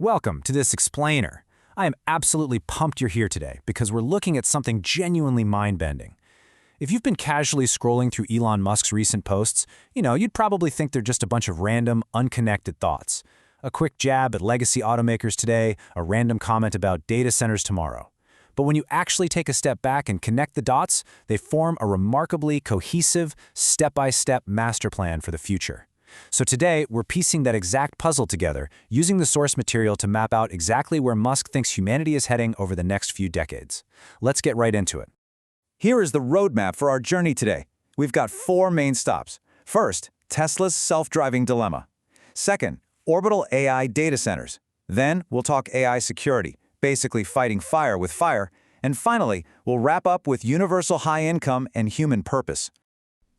Welcome to this explainer. I am absolutely pumped you're here today because we're looking at something genuinely mind-bending. If you've been casually scrolling through Elon Musk's recent posts, you'd probably think they're just a bunch of random, unconnected thoughts. A quick jab at legacy automakers today, a random comment about data centers tomorrow. But when you actually take a step back and connect the dots, they form a remarkably cohesive, step-by-step master plan for the future. So today, we're piecing that exact puzzle together, using the source material to map out exactly where Musk thinks humanity is heading over the next few decades. Let's get right into it. Here is the roadmap for our journey today. We've got 4 main stops. First, Tesla's self-driving dilemma. Second, orbital AI data centers. Then, we'll talk AI security, basically fighting fire with fire. And finally, we'll wrap up with universal high income and human purpose.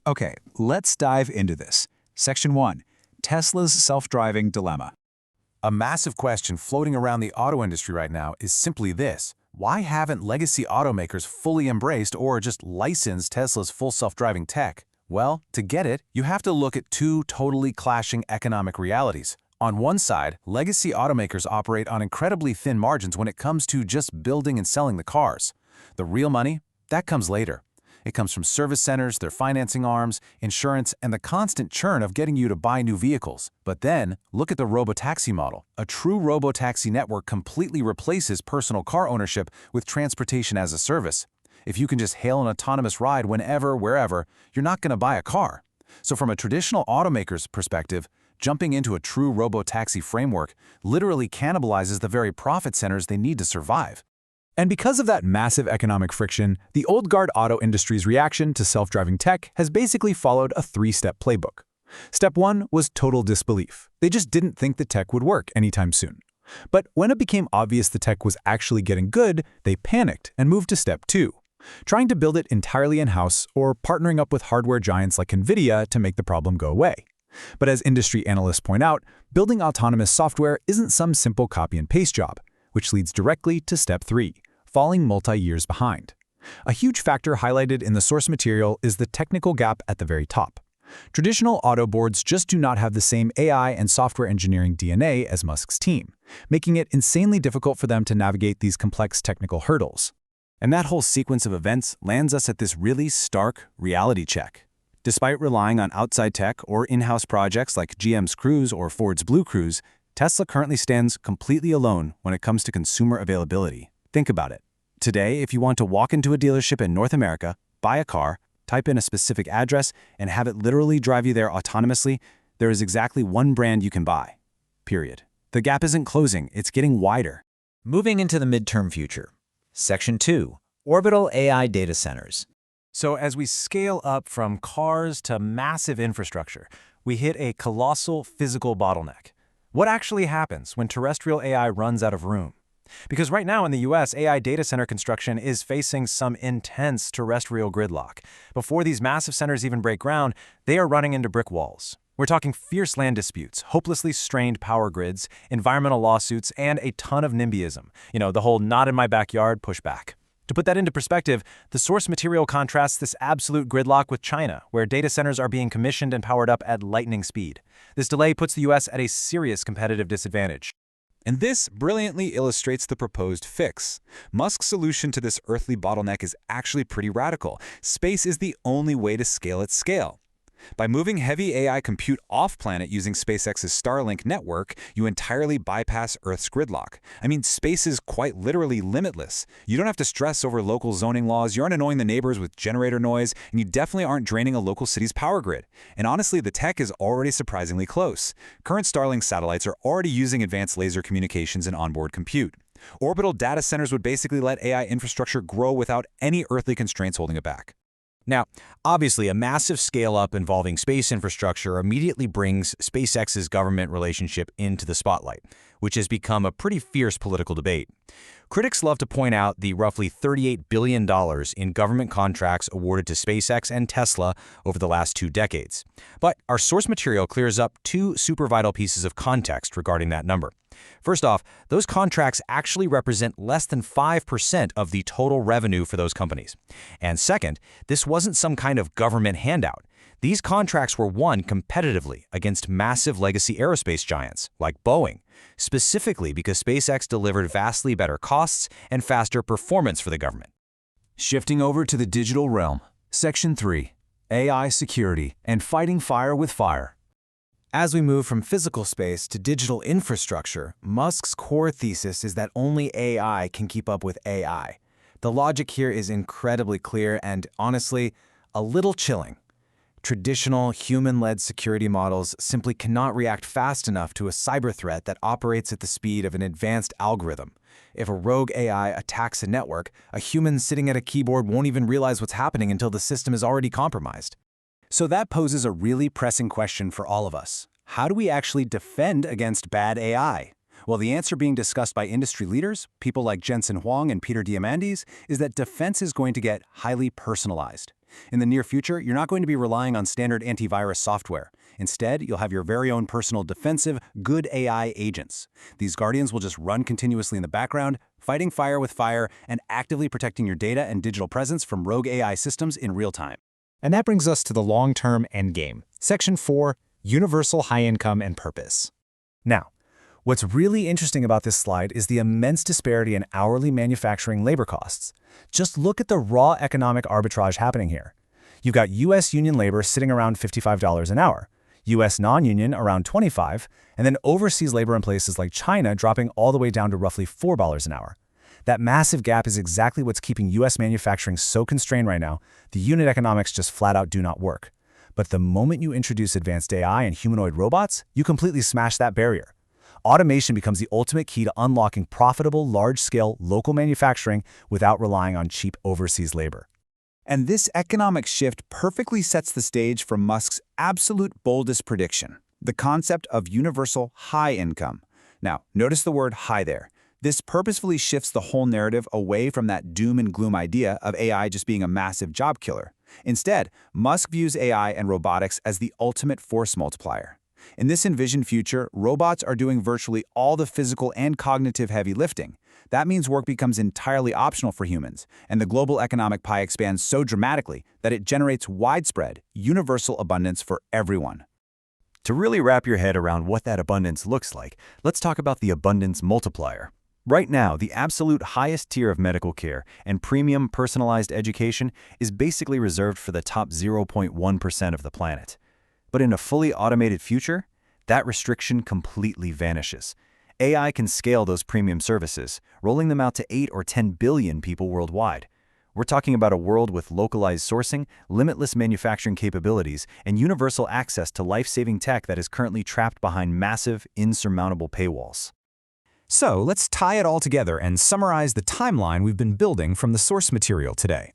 Okay, let's dive into this. Section 1. Tesla's self-driving dilemma. A massive question floating around the auto industry right now is simply this. Why haven't legacy automakers fully embraced or just licensed Tesla's full self-driving tech? Well, to get it, you have to look at 2 totally clashing economic realities. On one side, legacy automakers operate on incredibly thin margins when it comes to just building and selling the cars. The real money, that comes later. It comes from service centers, their financing arms, insurance, and the constant churn of getting you to buy new vehicles. But then, look at the robotaxi model. A true robotaxi network completely replaces personal car ownership with transportation as a service. If you can just hail an autonomous ride whenever, wherever, you're not going to buy a car. So from a traditional automaker's perspective, jumping into a true robotaxi framework literally cannibalizes the very profit centers they need to survive. And because of that massive economic friction, the old guard auto industry's reaction to self-driving tech has basically followed a 3-step playbook. Step 1 was total disbelief. They just didn't think the tech would work anytime soon. But when it became obvious the tech was actually getting good, they panicked and moved to step 2, trying to build it entirely in-house or partnering up with hardware giants like NVIDIA to make the problem go away. But as industry analysts point out, building autonomous software isn't some simple copy and paste job, which leads directly to step 3, falling multi-years behind. A huge factor highlighted in the source material is the technical gap at the very top. Traditional auto boards just do not have the same AI and software engineering DNA as Musk's team, making it insanely difficult for them to navigate these complex technical hurdles. And that whole sequence of events lands us at this really stark reality check. Despite relying on outside tech or in-house projects like GM's Cruise or Ford's Blue Cruise, Tesla currently stands completely alone when it comes to consumer availability. Think about it. Today, if you want to walk into a dealership in North America, buy a car, type in a specific address, and have it literally drive you there autonomously, there is exactly one brand you can buy. Period. The gap isn't closing, it's getting wider. Moving into the midterm future. Section 2. Orbital AI data centers. So as we scale up from cars to massive infrastructure, we hit a colossal physical bottleneck. What actually happens when terrestrial AI runs out of room? Because right now in the US, AI data center construction is facing some intense terrestrial gridlock. Before these massive centers even break ground, they are running into brick walls. We're talking fierce land disputes, hopelessly strained power grids, environmental lawsuits, and a ton of NIMBYism. The whole not in my backyard pushback. To put that into perspective, the source material contrasts this absolute gridlock with China, where data centers are being commissioned and powered up at lightning speed. This delay puts the US at a serious competitive disadvantage. And this brilliantly illustrates the proposed fix. Musk's solution to this earthly bottleneck is actually pretty radical. Space is the only way to scale at scale. By moving heavy AI compute off-planet using SpaceX's Starlink network, you entirely bypass Earth's gridlock. I mean, space is quite literally limitless. You don't have to stress over local zoning laws, you aren't annoying the neighbors with generator noise, and you definitely aren't draining a local city's power grid. And honestly, the tech is already surprisingly close. Current Starlink satellites are already using advanced laser communications and onboard compute. Orbital data centers would basically let AI infrastructure grow without any earthly constraints holding it back. Now, obviously, a massive scale-up involving space infrastructure immediately brings SpaceX's government relationship into the spotlight, which has become a pretty fierce political debate. Critics love to point out the roughly $38 billion in government contracts awarded to SpaceX and Tesla over the last 2 decades. But our source material clears up 2 super vital pieces of context regarding that number. First off, those contracts actually represent less than 5% of the total revenue for those companies. And second, this wasn't some kind of government handout. These contracts were won competitively against massive legacy aerospace giants like Boeing, specifically because SpaceX delivered vastly better costs and faster performance for the government. Shifting over to the digital realm, Section 3, AI security and fighting fire with fire. As we move from physical space to digital infrastructure, Musk's core thesis is that only AI can keep up with AI. The logic here is incredibly clear and, honestly, a little chilling. Traditional human-led security models simply cannot react fast enough to a cyber threat that operates at the speed of an advanced algorithm. If a rogue AI attacks a network, a human sitting at a keyboard won't even realize what's happening until the system is already compromised. So that poses a really pressing question for all of us. How do we actually defend against bad AI? Well, the answer being discussed by industry leaders, people like Jensen Huang and Peter Diamandis, is that defense is going to get highly personalized. In the near future, you're not going to be relying on standard antivirus software. Instead, you'll have your very own personal defensive, good AI agents. These guardians will just run continuously in the background, fighting fire with fire, and actively protecting your data and digital presence from rogue AI systems in real time. And that brings us to the long-term endgame. Section 4, Universal High Income and Purpose. Now, what's really interesting about this slide is the immense disparity in hourly manufacturing labor costs. Just look at the raw economic arbitrage happening here. You've got U.S. union labor sitting around $55 an hour, U.S. non-union around $25, and then overseas labor in places like China dropping all the way down to roughly $4 an hour. That massive gap is exactly what's keeping U.S. manufacturing so constrained right now. The unit economics just flat out do not work. But the moment you introduce advanced AI and humanoid robots, you completely smash that barrier. Automation becomes the ultimate key to unlocking profitable, large-scale, local manufacturing without relying on cheap overseas labor. And this economic shift perfectly sets the stage for Musk's absolute boldest prediction, the concept of universal high income. Now, notice the word high there. This purposefully shifts the whole narrative away from that doom and gloom idea of AI just being a massive job killer. Instead, Musk views AI and robotics as the ultimate force multiplier. In this envisioned future, robots are doing virtually all the physical and cognitive heavy lifting. That means work becomes entirely optional for humans, and the global economic pie expands so dramatically that it generates widespread, universal abundance for everyone. To really wrap your head around what that abundance looks like, let's talk about the abundance multiplier. Right now, the absolute highest tier of medical care and premium personalized education is basically reserved for the top 0.1% of the planet. But in a fully automated future, that restriction completely vanishes. AI can scale those premium services, rolling them out to 8 or 10 billion people worldwide. We're talking about a world with localized sourcing, limitless manufacturing capabilities, and universal access to life-saving tech that is currently trapped behind massive, insurmountable paywalls. So let's tie it all together and summarize the timeline we've been building from the source material today.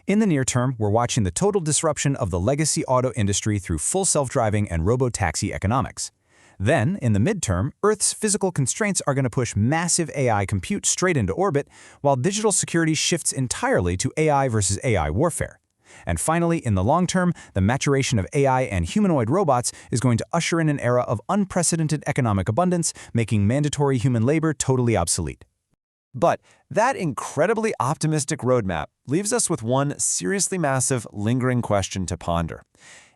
In the near term, we're watching the total disruption of the legacy auto industry through full self-driving and robotaxi economics. Then, in the midterm, Earth's physical constraints are going to push massive AI compute straight into orbit, while digital security shifts entirely to AI versus AI warfare. And finally, in the long term, the maturation of AI and humanoid robots is going to usher in an era of unprecedented economic abundance, making mandatory human labor totally obsolete. But that incredibly optimistic roadmap leaves us with one seriously massive, lingering question to ponder.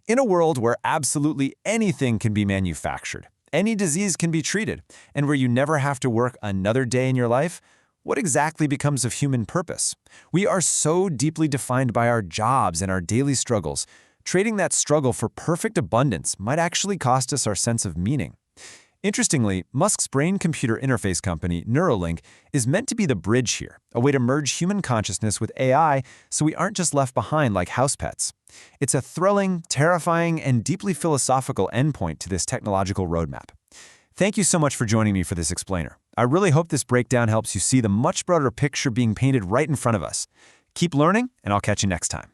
In a world where absolutely anything can be manufactured, any disease can be treated, and where you never have to work another day in your life, what exactly becomes of human purpose? We are so deeply defined by our jobs and our daily struggles. Trading that struggle for perfect abundance might actually cost us our sense of meaning. Interestingly, Musk's brain-computer interface company, Neuralink, is meant to be the bridge here, a way to merge human consciousness with AI so we aren't just left behind like house pets. It's a thrilling, terrifying, and deeply philosophical endpoint to this technological roadmap. Thank you so much for joining me for this explainer. I really hope this breakdown helps you see the much broader picture being painted right in front of us. Keep learning, and I'll catch you next time.